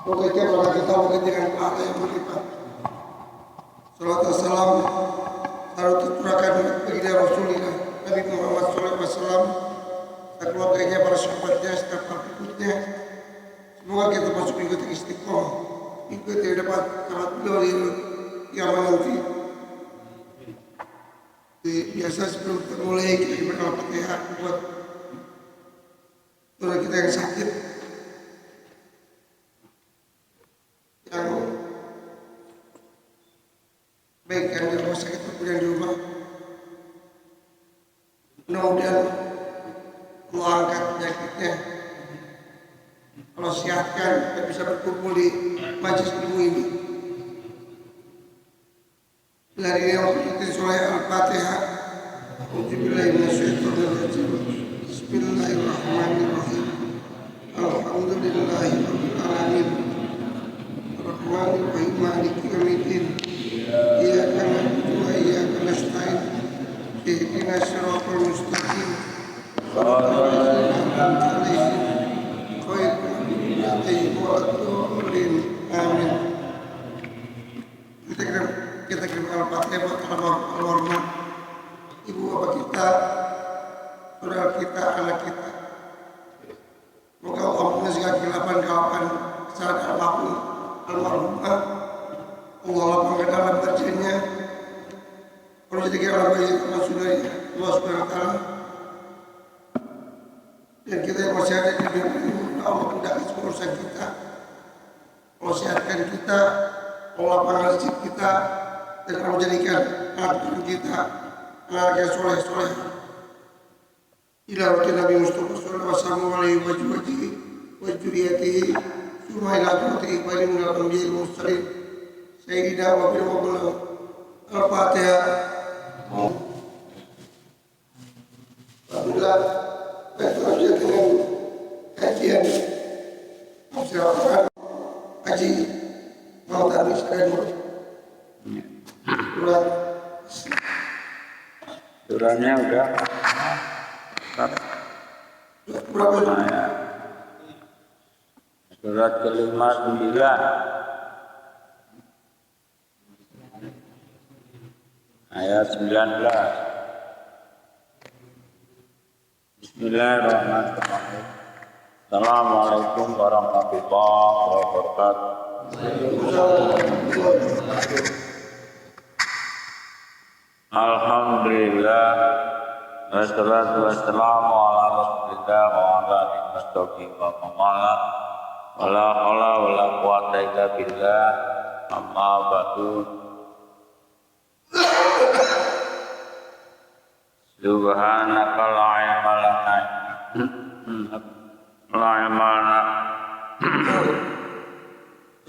Semoga kita dengan pahala yang berlipat. Salawat dan salam selalu tercurahkan bagi Rasulullah Nabi Muhammad SAW, keluarganya, para sahabatnya, serta para pengikutnya. Semoga kita masuk mengikuti istiqomah, mengikuti dapat salat beliau di amal nanti. Biasa sebelum kita mulai kita berdoa Fatihah buat saudara kita yang sakit, yang baik yang di rumah sakit maupun yang di rumah. Mudah-mudahan Allah angkat penyakitnya, Allah sehatkan dan bisa berkumpul di majelis ilmu ini. Hari ini kita surah Al-Fatihah. Bismillahirrahmanirrahim. Alhamdulillahirabbil alamin. Arrahmanirrahim. Maliki yaumiddin. Iyyaka na'budu wa iyyaka nasta'in. Ihdinas siratal mustaqim. Shiratal ladzina an'amta 'alaihim ghairil maghdubi 'alaihim waladdallin. Amin. Kita kirim Al-Fatihah buat almarhum ibu bapak kita, saudara kita, anak kita. Semoga Allah segala kehilafan kesalahan apapun almarhumah, Allah lapangkan dalam badannya. Kalau jadi orang baik termasuk dari Allah Subhanahu wa Ta'ala. Dan kita yang masih ada di dunia ini, Allah mudahkan semua urusan kita. Allah sehatkan kita, Allah lapangkan rezeki kita, dan Allah menjadikan anak kita anak yang soleh. Ila waktu Nabi Mustafa sallallahu alaihi wa juriyatihi summa ila tuti iqbalin min al-anbiya al-mursalin sayyidina wa firman Al-Fatihah. Alhamdulillah, kita dengan kajian haji mau tadi sekalian Duranya udah berapa? Surat ke-59 ayat 19. Bismillahirrahmanirrahim. Assalamualaikum warahmatullahi wabarakatuh. Alhamdulillah, wassalatu wassalamu ala rasulillah wa ala alihi wa mamala wala haula wala quwata illa billah, amma ba'du. Subhanaka la ilma lana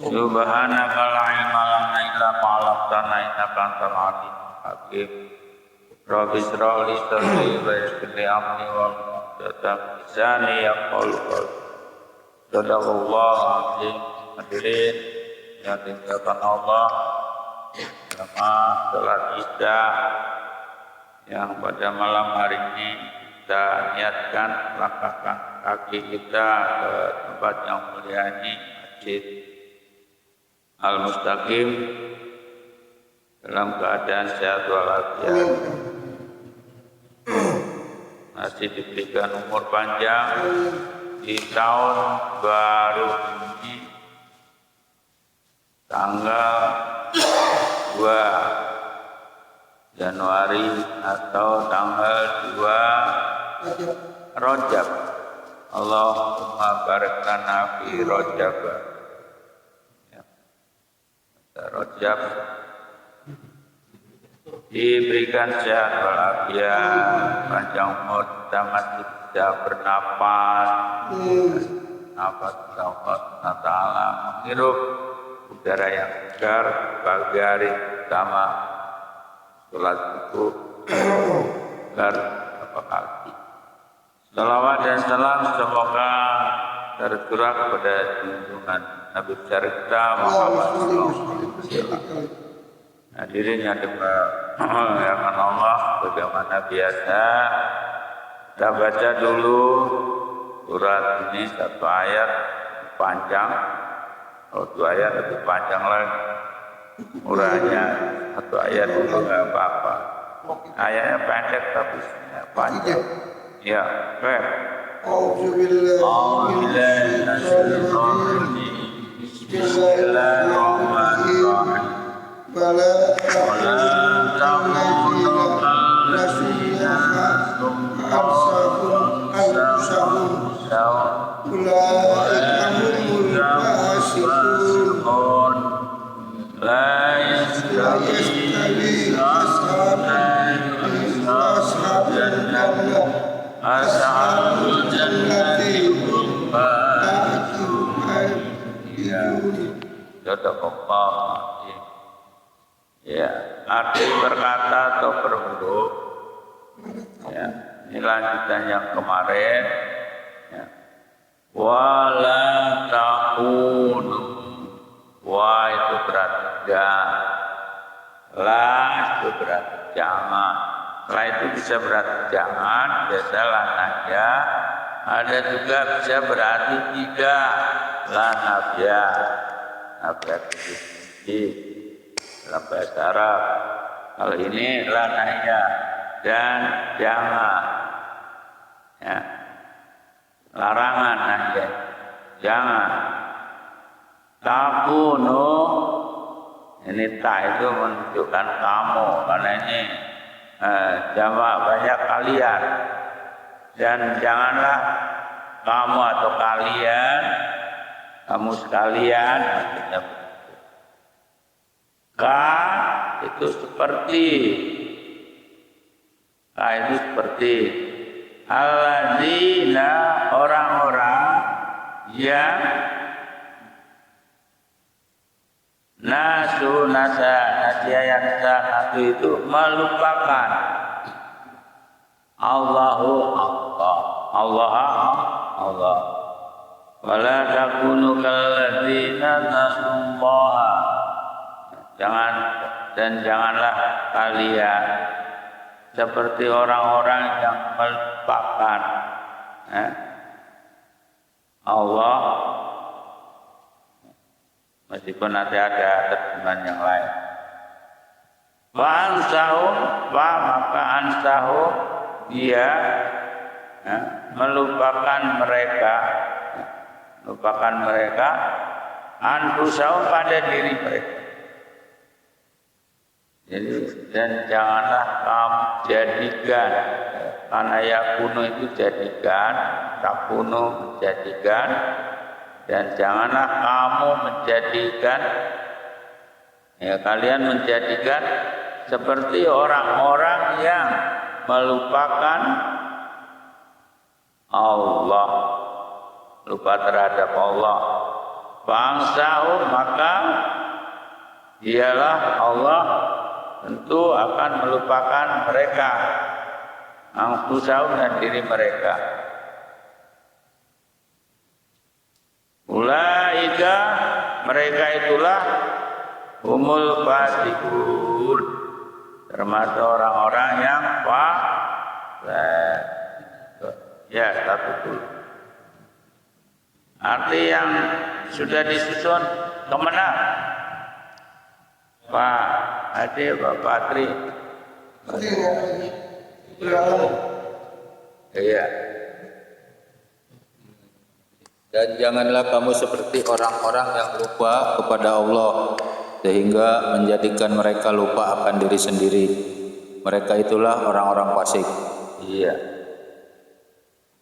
Subhanaka la ilma lana illa ma 'allamtana innaka antal alim hakim. Rabbi shrah li sadri wa yassir li amri wahlul lisani yafqahu qawli. Sadaqallahu azim. Hadirin yang dimuliakan Allah, jamaah salat Isya yang pada malam hari ini kita niatkan melangkahkan kaki kita ke tempat yang mulia ini, Masjid Al-Mustaqim, dalam keadaan sehat walafiat, masih diberikan umur panjang di tahun baru ini, tanggal 2 Januari atau tanggal 2 Rajab. Allahumma barik lana fi Rajab. Rajab diberikan sehat walafiat, panjang umur, kita masih bisa bernapas, nafas Allah Ta'ala, menghirup udara yang segar pagi hari, pertama sholat subuh, agar apa kaki. Salawat dan salam semoga tercurah kepada junjungan Nabi besar kita Muhammad SAW. Hadirin yang dimuliakan Allah, bagaimana biasa kita baca dulu surat ini satu ayat panjang, kalau 2 ayat lebih panjang lagi. Uranya satu ayat itu nggak apa-apa. Ayatnya pendek tapi panjang. Ya, baik. Bismillahirrahmanirrahim. Wala ta'budu alladzina ansahum ulaika humul fasiqun La yastawi ashabul jannati hum Ya, arti berkata atau berhuruf. Ya, ini lanjutan yang kemarin. Ya. Wala ta'unu. Wa itu berarti jangan. La itu berarti jangan. Setelah itu bisa berarti jangan, biasa lananya. Ada juga bisa berarti tidak. Lanabya. Nabya itu dalam bahasa Arab. Kalau ini lananya dan jangan. Ya. Larangan nahya. Jangan. Takunu. Ini tak itu menunjukkan kamu, karena ini jamak banyak kalian. Dan janganlah kamu atau kalian, kamu sekalian. Ka itu seperti, ka itu seperti alladzina orang-orang yang nasu nasya yang satu itu melupakan Allah. Wala takunu kalladzina nasullaha. Janganlah kalian seperti orang-orang yang melupakan Allah, meskipun nanti ada terjemahan yang lain. Maka ansahu dia melupakan mereka anfusahum pada diri mereka. Jadi, dan janganlah kamu jadikan, karena yakunu itu jadikan, takunu menjadikan, dan janganlah kamu menjadikan, ya kalian menjadikan seperti orang-orang yang melupakan Allah, lupa terhadap Allah. Bangsahu maka dialah Allah tentu akan melupakan mereka, anfusahum dan diri mereka. Ulaika mereka itulah humul fasiqun, termasuk orang-orang yang ya satu dulu. Arti yang sudah disusun kemana? Pak Ade, Pak Patri. Iya. Dan janganlah kamu seperti orang-orang yang lupa kepada Allah, sehingga menjadikan mereka lupa akan diri sendiri. Mereka itulah orang-orang fasik. Iya.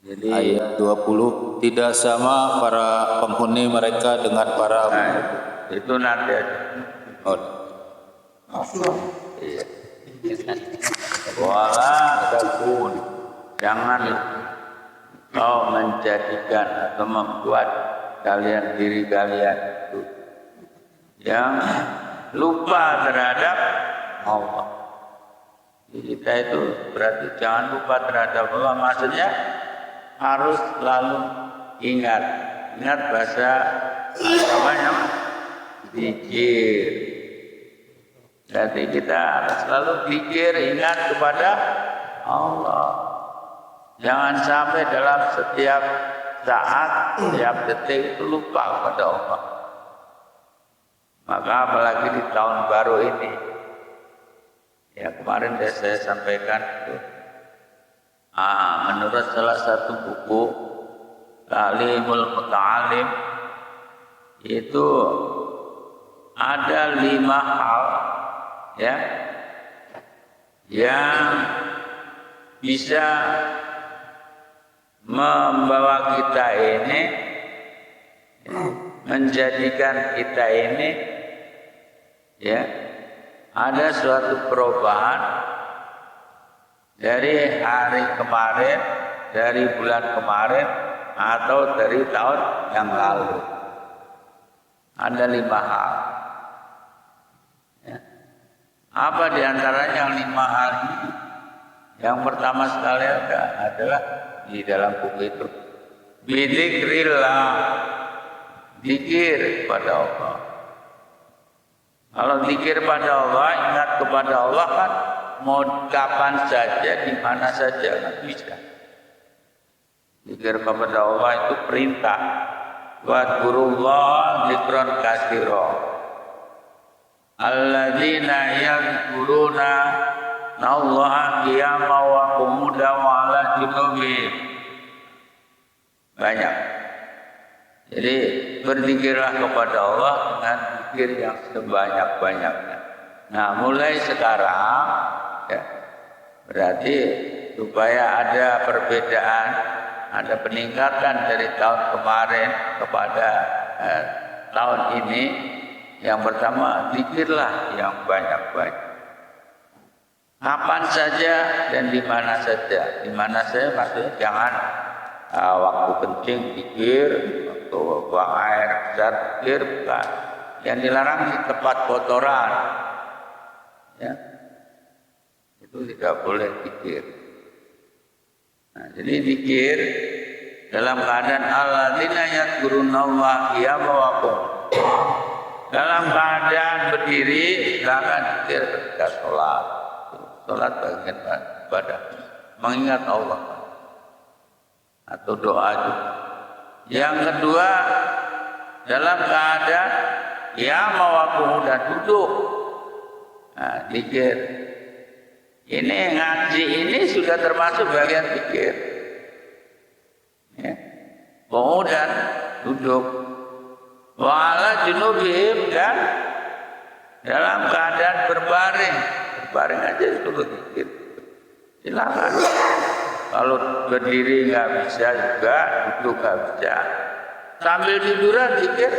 Jadi ayat 20, tidak sama para penghuni mereka dengan para itu nanti aja. Iya. Wala takun, jangan kau menjadikan atau membuat kalian diri kalian itu yang lupa terhadap Allah. Kita itu berarti jangan lupa terhadap Allah, maksudnya harus selalu ingat bahasa agamanya zikir. Jadi kita harus selalu pikir, ingat kepada Allah. Jangan sampai dalam setiap saat, setiap detik itu lupa kepada Allah. Maka apalagi di tahun baru ini, ya kemarin saya sampaikan itu, menurut salah satu buku Ta'limul Muta'alim itu ada 5 hal ya yang bisa membawa kita ini, menjadikan kita ini ya ada suatu perubahan dari hari kemarin, dari bulan kemarin, atau dari tahun yang lalu. Ada 5 hal. Ya. Apa diantaranya yang 5 hal ini? Yang pertama sekali adalah di dalam buku itu, bidzikrillah, zikir kepada Allah. Kalau zikir pada Allah, ingat kepada Allah kan mau kapan saja, di mana saja, nggak bisa. Zikir kepada Allah itu perintah. Wadkurullah zikran katsira. Alladzina yadhkuruna Allaha qiyaman wa qu'udan wa 'ala junubihim. Banyak. Jadi berzikirlah kepada Allah dengan zikir yang sebanyak-banyaknya. Nah, mulai sekarang ya, berarti supaya ada perbedaan, ada peningkatan dari tahun kemarin kepada tahun ini. Yang pertama, zikirlah yang banyak-banyak. Kapan saja dan di mana saja. Di mana saja maksudnya jangan waktu kencing zikir, waktu buang air besar zikir, bukan. Yang dilarang di tempat kotoran. Ya. Itu tidak boleh zikir. Nah, jadi zikir dalam keadaan alladzina yadhkurunallaha qiyaman wa qu'udan. Dalam keadaan berdiri, silakan zikir ketika sholat. Sholat bagian ibadah, mengingat Allah atau doa juga. Yang kedua, dalam keadaan qiyaman wa qu'udan, duduk. Nah, zikir. Ini ngaji ini sudah termasuk bagian zikir. Ya. Qu'udan, duduk. Wa 'ala junubihim, dan dalam keadaan berbaring. Berbaring aja dulu zikir. Silakan. Kalau berdiri nggak bisa juga, duduk nggak bisa. Sambil tiduran zikir,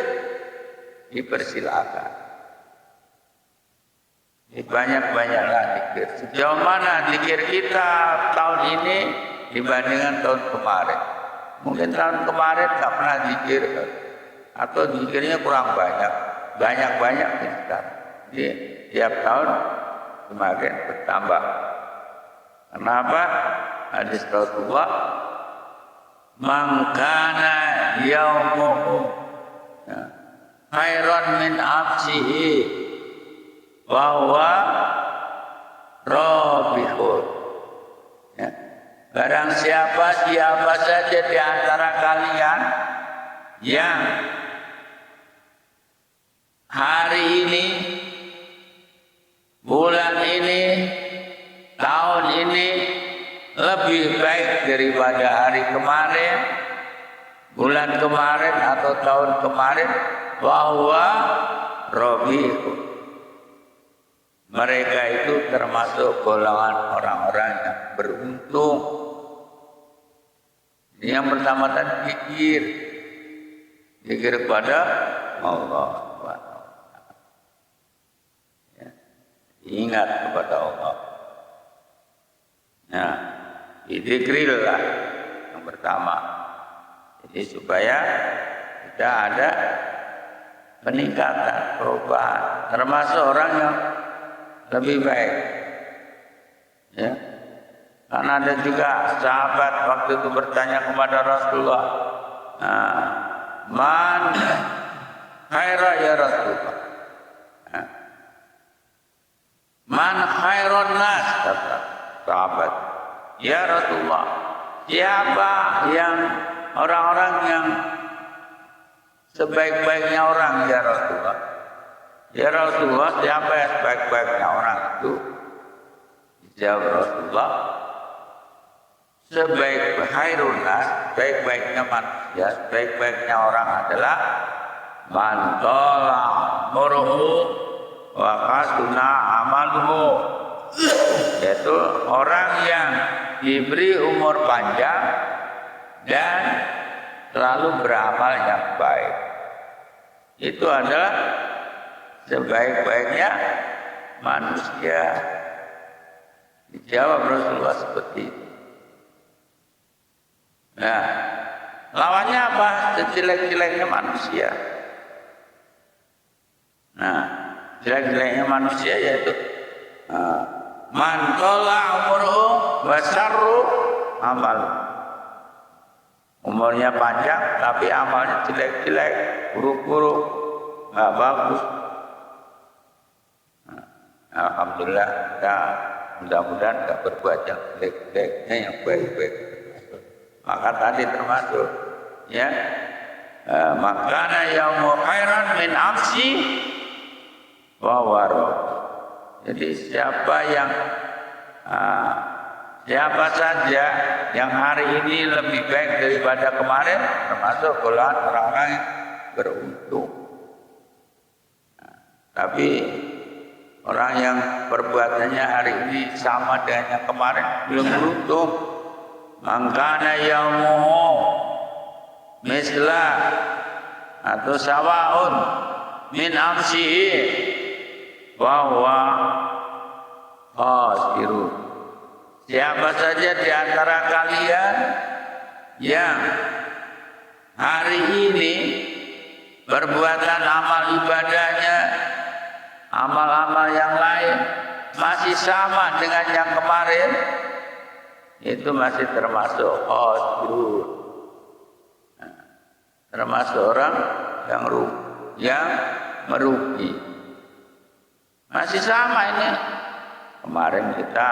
dipersilakan. Banyak-banyaklah zikir. Sejauh mana zikir kita tahun ini dibandingkan tahun kemarin? Mungkin tahun kemarin nggak pernah zikir, atau zikirnya kurang banyak, banyak kita. Jadi tiap tahun semakin bertambah. Kenapa? Hadis Rasulullah, man kana yaumuhu khairan min amsihi wa huwa rabihun. Ya. Barang siapa saja di antara kalian yang hari ini, bulan ini, tahun ini lebih baik daripada hari kemarin, bulan kemarin atau tahun kemarin, bahwa robihun. Mereka itu termasuk golongan orang-orang yang beruntung. Yang pertama tadi zikir kepada Allah. Ya. Ingat kepada Allah. Nah, zikrillah yang pertama. Jadi supaya kita ada peningkatan, perubahan, termasuk orang yang lebih baik. Ya. Karena ada juga sahabat waktu itu bertanya kepada Rasulullah, man khaira ya Rasulullah. Man khairun nas, kata sahabat. Ya Rasulullah, siapa yang orang-orang yang sebaik-baiknya orang ya Rasulullah? Ya Rasulullah, siapa yang sebaik-baiknya orang itu? Jawab Rasulullah, sebaik-baiknya manusia, sebaik-baiknya orang adalah man tola muruhu wa kasuna amaluhu, yaitu orang yang diberi umur panjang dan selalu beramal yang baik. Itu adalah sebaik-baiknya manusia. Dijawab Rasulullah seperti itu. Nah, lawannya apa? Sejelek-jeleknya manusia. Nah, jelek-jeleknya manusia yaitu man qala umruhu wa syarru amal. Umurnya panjang tapi amalnya jelek-jelek, buruk-buruk, nggak bagus. Nah, alhamdulillah kita mudah-mudahan nggak berbuat yang jelek-jeleknya, yang baik-baik. Maka tadi termasuk ya, makana yaumu khairan min amsi wa waro. Jadi siapa saja yang hari ini lebih baik daripada kemarin, termasuk golongan orang-orang yang beruntung. Tapi orang yang perbuatannya hari ini sama dengan yang kemarin belum beruntung. Mangkana yaumuhu misla atau sawaun min amsihi wa huwa khasirun. Siapa saja di antara kalian yang hari ini perbuatan amal ibadahnya, amal-amal yang lain masih sama dengan yang kemarin, itu masih termasuk khasirun, termasuk orang yang merugi. Masih sama ini. Kemarin kita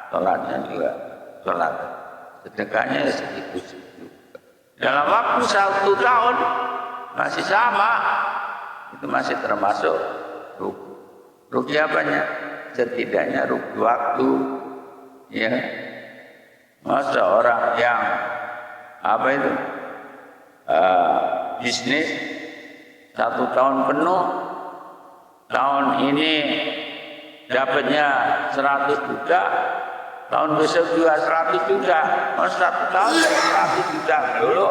sholatnya juga sholat, sedekahnya segitu-segitu. Dalam waktu 1 tahun masih sama, itu masih termasuk rugi. Rugi apanya? Setidaknya rugi waktu, ya. Masa orang yang bisnis 1 tahun penuh, tahun ini dapatnya 100 juta, tahun besok juga 100 juta, 1 tahun 100 juta dulu,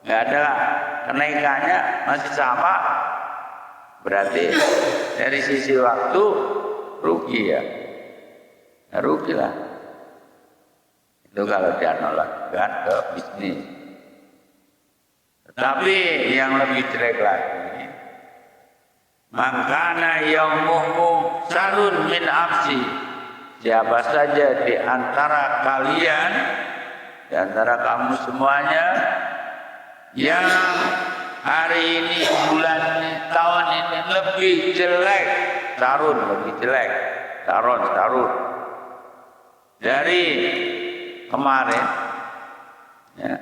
nggak ada kenaikannya, masih sama, berarti dari sisi waktu rugi ya, rugi lah. Itu kalau dia nolakkan ke bisnis. Tetapi yang lebih jelek lagi, mangkana yaumuhu sarun min amsi. Siapa saja di antara kalian, di antara kamu semuanya, yang hari ini, bulan ini, tahun ini lebih jelek, lebih jelek, sarun dari kemarin, ya,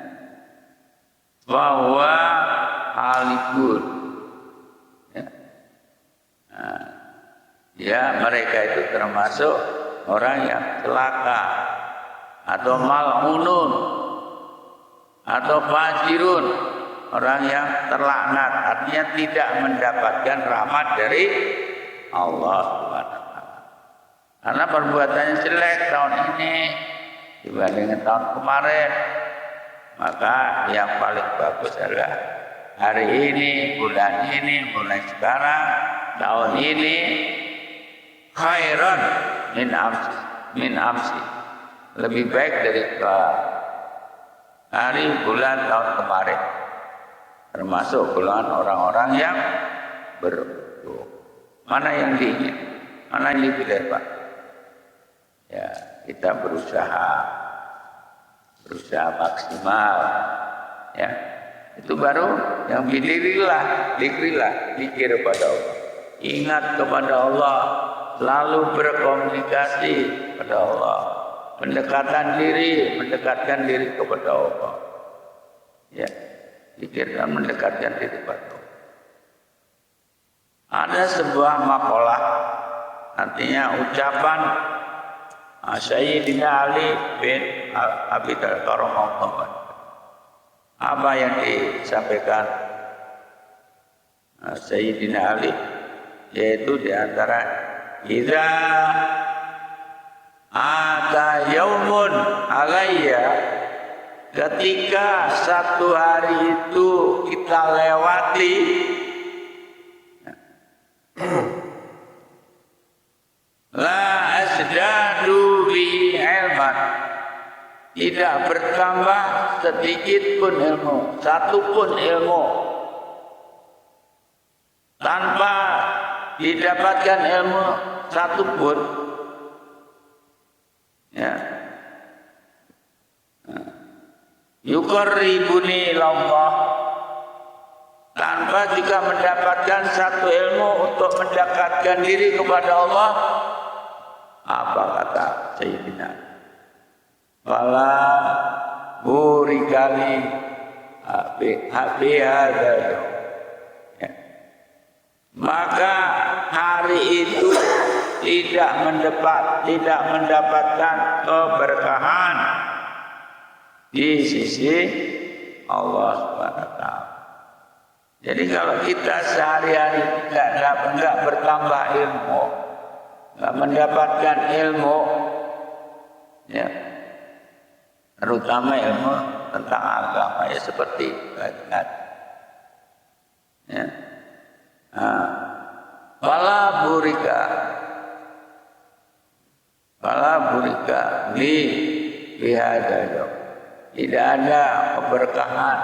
bahwa halikun, ya, mereka itu termasuk orang yang celaka atau mal'unun atau fajirun, orang yang terlaknat, artinya tidak mendapatkan rahmat dari Allah SWT. Karena perbuatannya jelek tahun ini dibandingkan tahun kemarin, maka yang paling bagus adalah hari ini, bulan ini, mulai sekarang, tahun ini khairan min amsi, lebih baik dari hari, bulan, tahun kemarin, termasuk golongan orang-orang yang beruntung. Mana yang diingin? Mana yang dipilih, Pak? Ya, kita berusaha maksimal, ya. Itu baru yang dikir kepada Allah. Ingat kepada Allah selalu berkomunikasi kepada Allah, mendekatkan diri kepada Allah. Ya, pikirkan mendekatkan diri kepada Allah. Ada sebuah makalah, artinya ucapan Sayyidina Ali bin Abi Thalib radhiyallahu. Apa yang disampaikan Sayyidina Ali, yaitu diantara idza ata yaumun alayya, ketika satu hari itu kita lewati, la asdadu bi ilman, tidak bertambah sedikit pun ilmu, satu pun ilmu, tanpa didapatkan ilmu satu pun, ya, yuqarribuni ilallah, tanpa juga mendapatkan satu ilmu untuk mendekatkan diri kepada Allah. Apa kata Sayyidina? Wala burikali habi hadza, ya. Maka hari itu tidak mendapatkan keberkahan di sisi Allah SWT. Jadi kalau kita sehari-hari tidak bertambah ilmu, nggak mendapatkan ilmu, ya, terutama ilmu tentang agama, ya seperti ingat, ya, Fala burika li bihadza, tidak ada keberkahan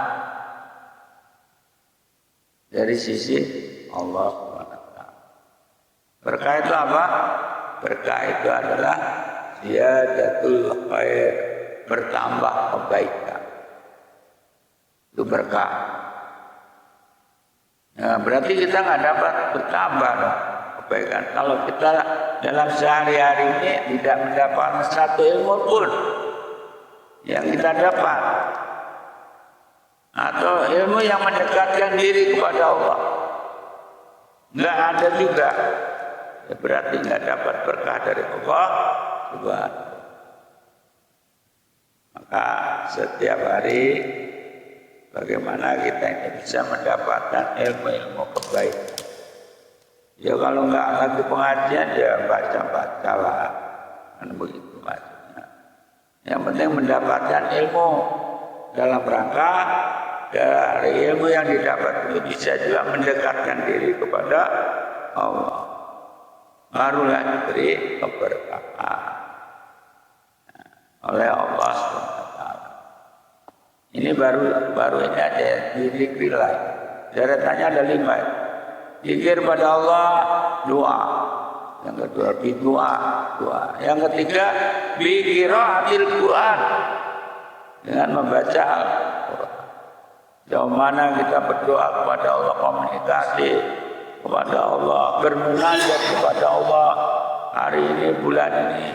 dari sisi Allah SWT. Berkah itu apa? Berkah itu adalah ziyadatul khair, bertambah kebaikan. Itu berkah. Nah, berarti kita nggak dapat bertambah dong kebaikan. Kalau kita dalam sehari-hari ini tidak mendapatkan satu ilmu pun yang kita dapat, atau ilmu yang mendekatkan diri kepada Allah, nggak ada juga, ya berarti nggak dapat berkah dari Allah Subhanahu. Maka setiap hari bagaimana kita ini bisa mendapatkan ilmu-ilmu kebaikan. Ya kalau nggak lagi pengajian, ya baca-baca lah, kan begitu maksudnya. Yang penting mendapatkan ilmu dalam rangka dari ilmu yang didapat itu bisa juga mendekatkan diri kepada Allah. Barulah diberi keberkahan oleh Allah SWT. Ini baru ini ada zikir lain. Deretannya ada 5. Zikir pada Allah, doa. Yang kedua doa. Yang ketiga biqiraatil Quran, dengan membaca Al-Quran. Jauh mana kita berdoa kepada Allah, komunikasi kepada Allah, bermunajat kepada Allah. Hari ini, bulan ini,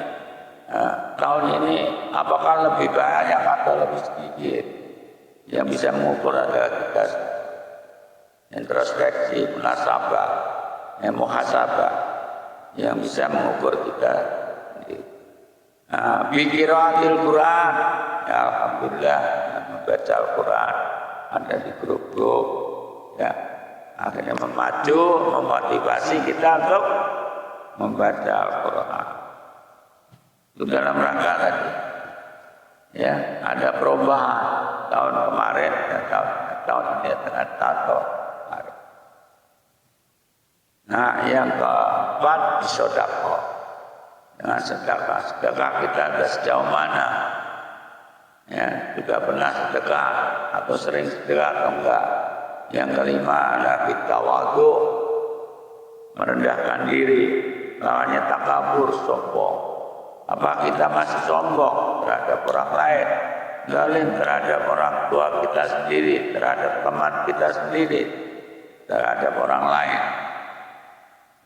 tahun ini, apakah lebih banyak atau lebih sedikit? Yang bisa mengukur adalah kita introspeksi, munasabah, muhasabah, yang bisa mengukur kita. Biqiraatil Quran, ya alhamdulillah, membaca Al-Quran ada di grup-grup, ya akhirnya memacu, memotivasi kita untuk membaca Al-Quran. Itu dalam rangka tadi, ya ada perubahan tahun kemarin dan tahun ini dengan tahun kemarin. Nah, yang keempat sedekah. Dengan sedekah kita ada sejauh mana? Ya, juga pernah sedekah atau sering sedekah atau enggak? Yang kelima adalah tawadhu, merendahkan diri, lawannya takabur, sombong. Apa kita masih sombong terhadap orang lain, zalim terhadap orang tua kita sendiri, terhadap teman kita sendiri, terhadap orang lain?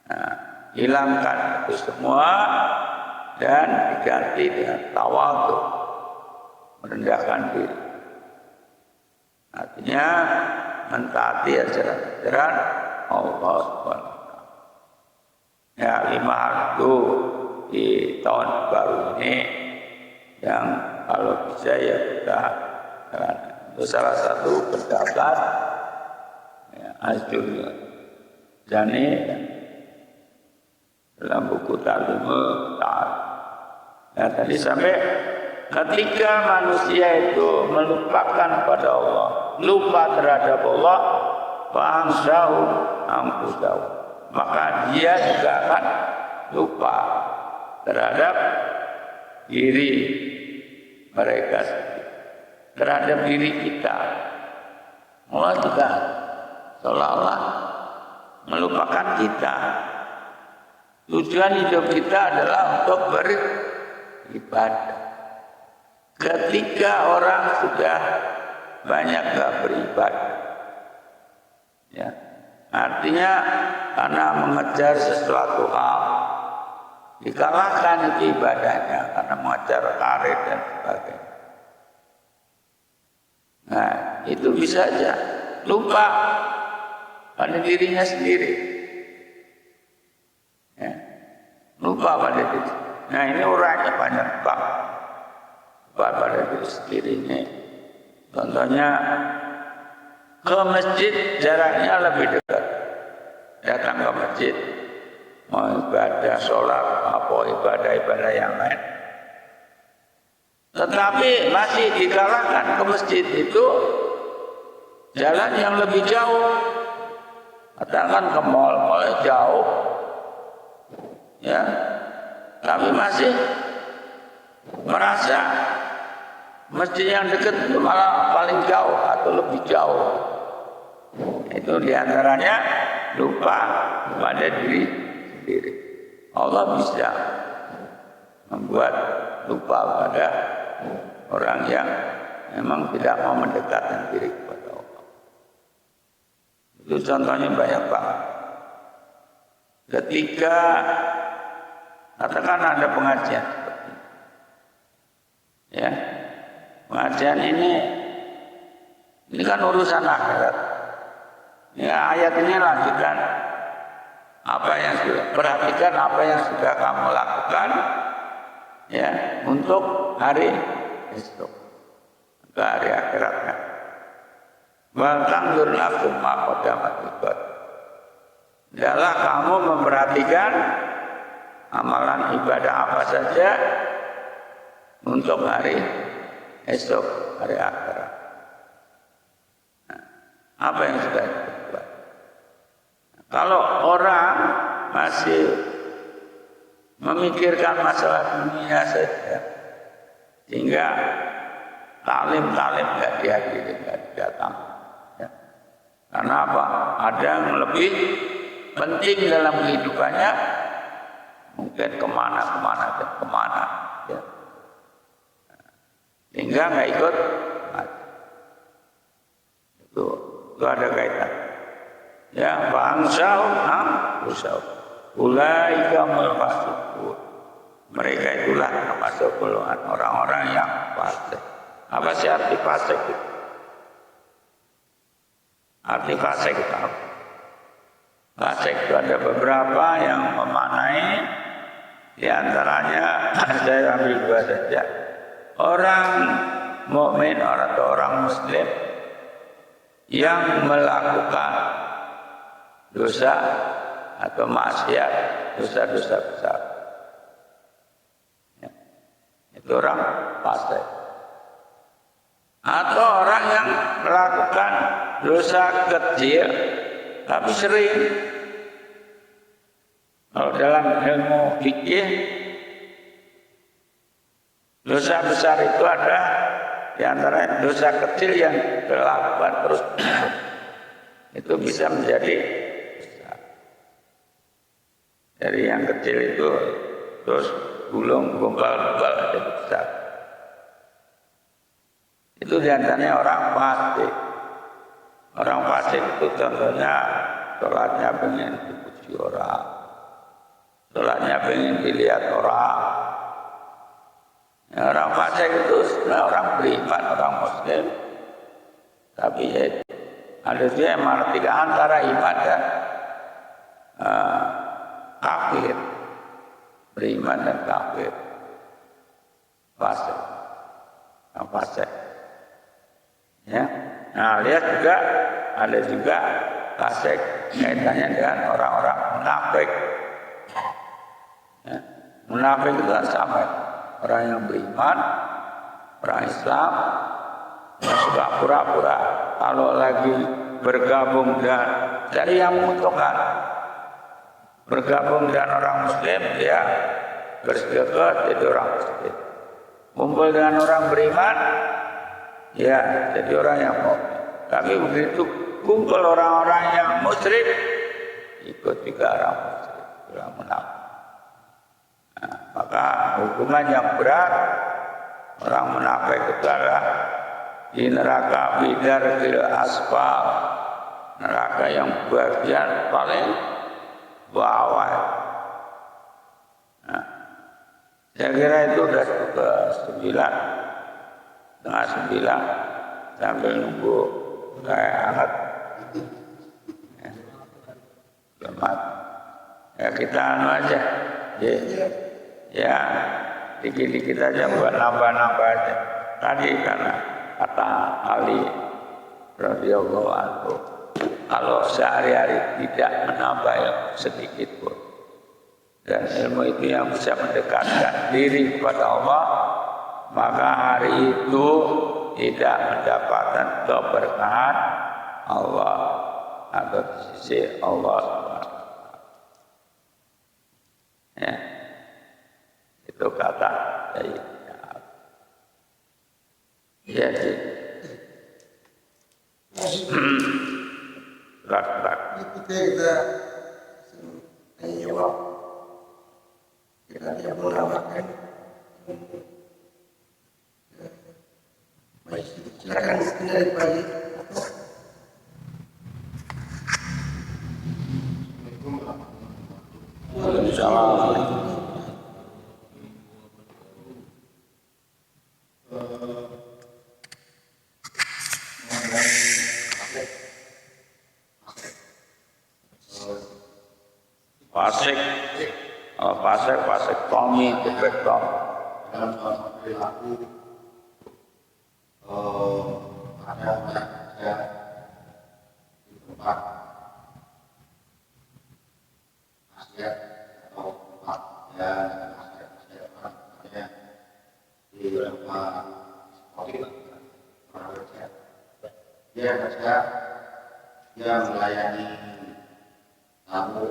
Nah, hilangkan itu semua dan diganti dengan tawadhu, merendahkan diri. Artinya mentaati ajaran-ajaran Allah Subhanahu wa Ta'ala. Ya, 5 hal itu di tahun baru ini yang kalau bisa ya kita jalankan. Itu salah satu pendapat ya, Azjul Jani dalam buku Ta'limul Ta'ala. Ya, tadi sampai ketika manusia itu melupakan pada Allah, lupa terhadap Allah, fa'ansahu anfusahu, maka dia juga akan lupa terhadap diri mereka sendiri, terhadap diri kita. Allah juga seolah-olah melupakan kita. Tujuan hidup kita adalah untuk beribadah. Ketika orang sudah banyak gak beribadah, ya, artinya karena mengejar sesuatu hal dikalahkan itu ibadahnya karena mengejar karir dan sebagainya. Nah, itu bisa saja lupa pada dirinya sendiri, ya, lupa pada diri. Nah, ini urainya banyak banget. Pada diri sendiri ini, contohnya ke masjid jaraknya lebih dekat, datang ke masjid mau ibadah sholat apa ibadah yang lain, tetapi masih dikalahkan ke masjid itu jalan yang lebih jauh, katakan ke mall jauh, ya, tapi masih merasa masjid yang dekat itu malah paling jauh atau lebih jauh. Itu diantaranya lupa pada diri sendiri. Allah bisa membuat lupa pada orang yang memang tidak mau mendekatkan diri kepada Allah. Itu contohnya banyak banget. Ketika katakan ada pengajian seperti ini, ya, pengajian ini kan urusan akhirat. Ya, ayat ini lanjutkan apa yang sudah, perhatikan apa yang sudah kamu lakukan, ya, untuk hari esok, untuk hari akhiratnya. Bahkan nafsu ma qaddamat liqad. Adalah kamu memperhatikan amalan ibadah apa saja untuk hari esok, hari akhirat. Nah, apa yang sudah dibuat? Kalau orang masih memikirkan masalah dunia saja, sehingga talim-talim nggak dihadiri, nggak datang. Ya. Karena apa? Ada yang lebih penting dalam kehidupannya, mungkin kemana. Ya. Sehingga nggak ikut. Itu ada kaitan. Ya, bangsa ulaika mulfasiqun. Mereka itulah termasuk golongan orang-orang yang fasik. Apa sih arti fasik itu? Arti fasik itu apa? Fasik itu ada beberapa yang memaknai, di antaranya saya ambil 2 saja. Orang mukmin atau orang muslim yang melakukan dosa atau maksiat, dosa-dosa besar, ya, itu orang fasik. Atau orang yang melakukan dosa kecil tapi sering. Kalau dalam ilmu fikih, dosa besar itu ada di antara dosa kecil yang dilakukan terus itu bisa menjadi besar. Dari yang kecil itu terus gulung gumpal jadi besar. Itu di antaranya orang fasik. Orang fasik itu contohnya sholatnya pengen dipuji orang, sholatnya pengen dilihat orang. Ya, orang fasik itu sebenarnya orang beriman, orang muslim. Tapi ya, ada juga yang mengartikan antara iman dan kafir. Beriman dan kafir. Fasik. Fasik. Ya. Nah, lihat juga ada juga fasik kaitannya dengan orang-orang munafik. Ya. Munafik itu sama. Orang yang beriman, orang Islam, yang suka pura-pura. Kalau lagi bergabung dan dari yang menguntungkan, bergabung dengan orang Muslim, dia bersedekat jadi orang Muslim. Kumpul dengan orang beriman, ya jadi orang yang mukmin. Tapi begitu kumpul orang-orang yang musyrik, ikut juga orang musyrik, orang munafik. Nah, maka hukuman yang berat orang munafik itu adalah di neraka bidaril asfal, neraka yang bagian paling bawah. Nah, saya kira itu sudah ke 9:30 sambil nunggu kayak alat Jumat. Ya kita anu aja, ya dikit-dikit aja buat nambah-nambah aja. Tadi karena kata Ali radhiyallahu anhu, kalau sehari-hari tidak menambah yang sedikit pun, dan ilmu itu yang bisa mendekatkan diri kepada Allah, maka hari itu tidak mendapatkan keberkahan Allah atau di sisi Allah. Ya, itu kata dari ya sih. Berat. Kita tanya jawab. Kita dia menambahkan. Baik, silakan dari pagi. Waalaikumsalam. Fasik tomi, bebek tomi. Dalam suatu perilaku ada manusia di tempat maksiat atau tempat yang maksiat orang di tempat sekolah orang kerja, dia kerja, dia melayani tamu,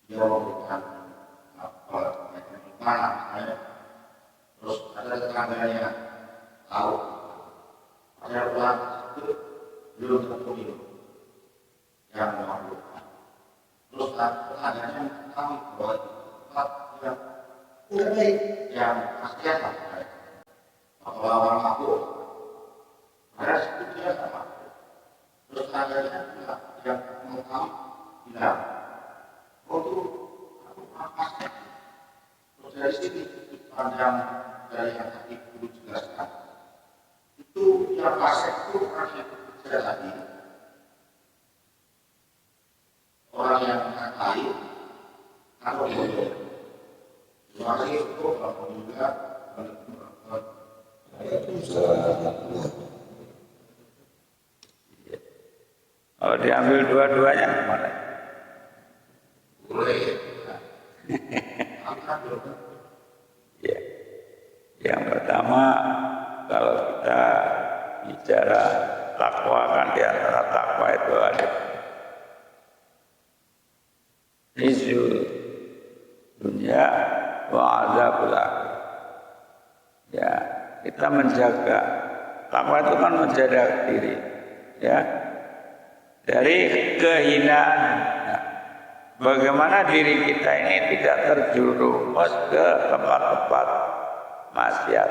dia memberikan mana misalnya, terus ada tetangganya tahu ada orang itu belum tentu minum yang memerlukan, terus tetangganya mengetahui bahwa tempat yang Enggak baik. yang maksiat atau lawan makhluk, ada situ dia sama, terus tetangganya juga yang mengetahui bilang untuk aku maksiat. Dari sini pandang dari yang tadi guru jelaskan, itu yang fasik itu orang yang bekerja tadi, orang yang menghargai atau bodoh. Terima kasih untuk alhamdulillah. Kalau diambil dua-duanya kemana? Boleh. Ya. Yang pertama, kalau kita bicara takwa, kan di antara takwa itu ada izu dunia wa azabul akhirah. Ya, kita menjaga takwa itu kan menjaga diri, ya, dari kehinaan. Bagaimana diri kita ini tidak terjerumus ke tempat-tempat maksiat,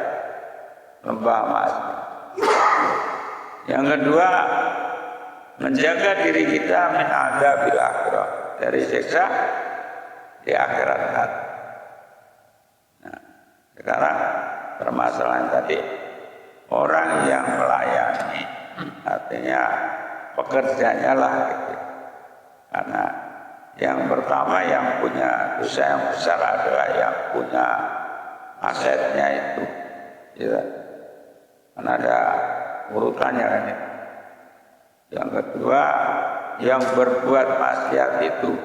lembah maksiat. Yang kedua, menjaga diri kita min adzabil akhirah, dari siksa di akhirat nanti. Nah, sekarang permasalahan tadi, orang yang melayani artinya pekerjanya lah gitu. Karena yang pertama yang punya dosa yang besar adalah yang punya asetnya itu, ya. Karena ada urutannya kan itu. Yang kedua, yang berbuat maksiat itu,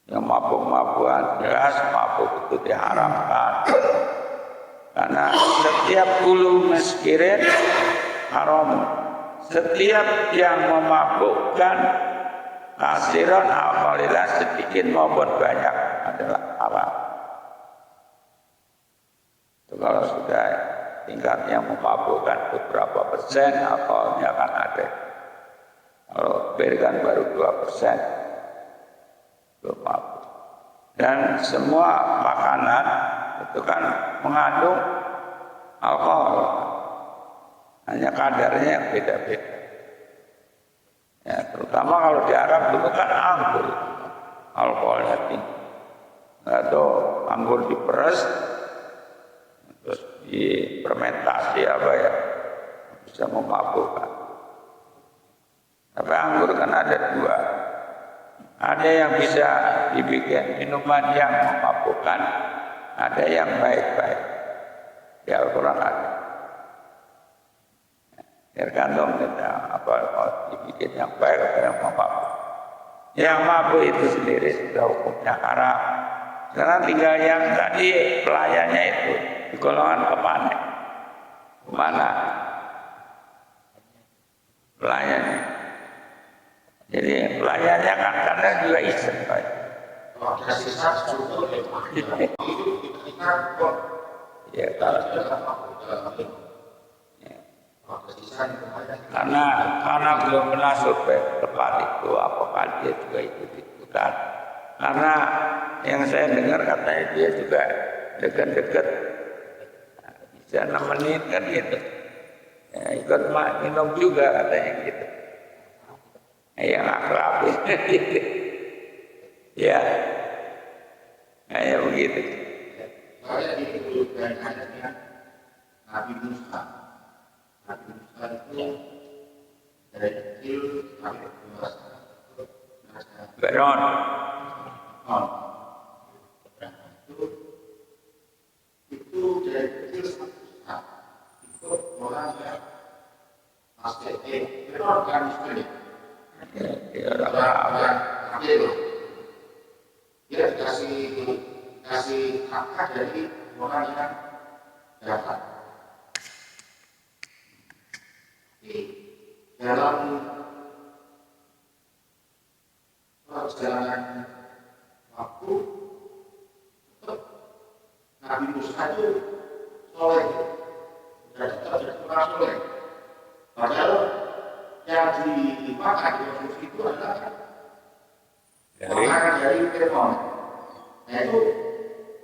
yang mabuk-mabukan, jelas mabuk itu diharamkan. Karena setiap hulu miskirin haram. Setiap yang memabukkan kasiran alhamdulillah sedikit maupun banyak adalah haram. Itu kalau sudah tingkatnya memabukkan beberapa persen, alkoholnya akan ada. Kalau bir kan baru 2%, belum mabuk. Dan semua makanan itu kan mengandung alkohol. Hanya kadarnya yang beda-beda. Ya, terutama kalau di Arab dulu kan anggur, alkoholnya tinggi. Atau anggur diperes, terus difermentasi apa ya, bisa memabukkan. Tapi anggur kan ada dua. Ada yang bisa dibikin minuman yang memabukkan, ada yang baik-baik. Di Al-Quran ada. Tergantung kita apa mau dibikin yang baik atau yang mabuk. Yang mabuk itu sendiri sudah hukumnya haram. Sekarang tinggal yang tadi pelayannya itu di golongan kemana? Kemana? Pelayannya. Jadi pelayannya kan karena juga iseng. Ya kalau karena belum pernah survei tepat itu apakah dia juga ikut ikutan. Karena yang saya dengar katanya dia juga dekat-dekat bisa nemenin kan gitu. Ya, ikut minum juga katanya gitu. Yang akrab gitu. Ya, kayak begitu. Saya itu dari hadisnya Nabi Musa. Nabi Musa itu dari kecil sampai dewasa. Beron. Itu dari kecil sampai besar. Itu orang yang masih Beron kan miskin. Dia orang dia dikasih hak dari orang yang dapat. Di dalam perjalanan waktu, tetap Nabi Musa itu soleh, jadi tetap jadi orang soleh. Padahal yang dimakan di konsumsi itu adalah orang dari Fir'aun. Nah itu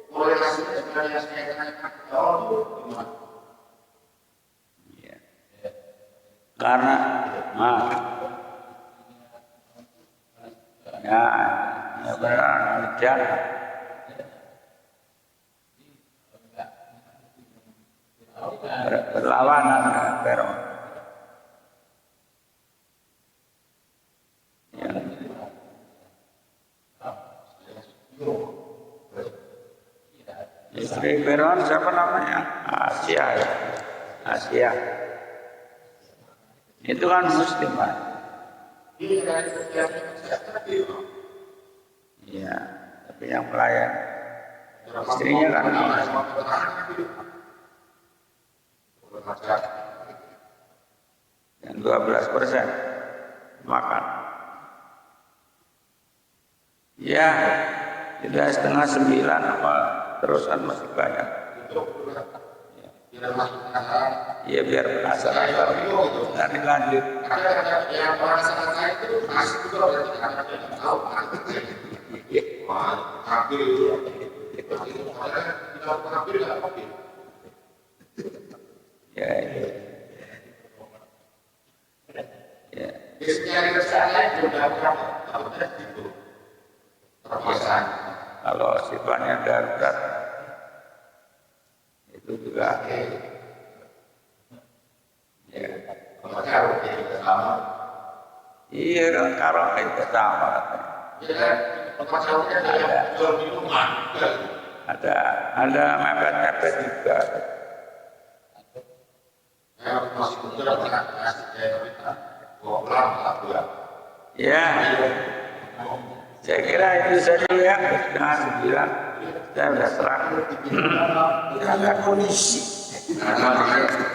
korelasinya sebenarnya saya tanyakan ke awal itu gimana? Ya. Karena ya benar hujan. Berlawanan dengan Fir'aun. Istri Fir'aun siapa namanya? Asia ya. Asia. Itu kan muslimah. Iya, tapi yang pelayan istrinya kan yang 12% makan. Ya, sudah 8:30 apa terusan masih banyak. Iya biar penasaran. Nanti lanjut. Ada yang penasaran saya itu masih juga berarti karena dia tidak tahu. Wah, hampir itu. Itu tidak hampir tidak hampir. Ya. Ya. Biasanya kerjaan lain juga berapa? itu terpaksa. Kalau sifatnya darurat itu juga ya. Kalau taruh itu sama. Iya kan karo itu sama. Ya, tempat sahurnya ada jual minuman. Ada mepet-mepet juga. Saya masih betul pernah kasih saya minta bawa pulang satu ya. Ya, saya kira itu saja ya. Jangan bilang saya sudah serang. Karena kondisi.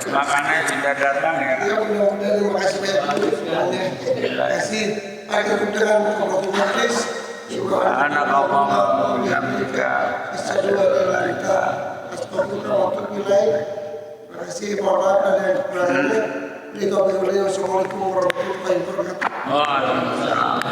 Makanya sudah datang ya. Ya mudah-mudahan terima kasih banyak dulu semuanya. Terima kasih. Akhir dengan Bapak Majlis. Anak Allah yang juga. Terima kasih. Mohon maaf ada yang kurang. Assalamualaikum warahmatullahi wabarakatuh. Waalaikumsalam.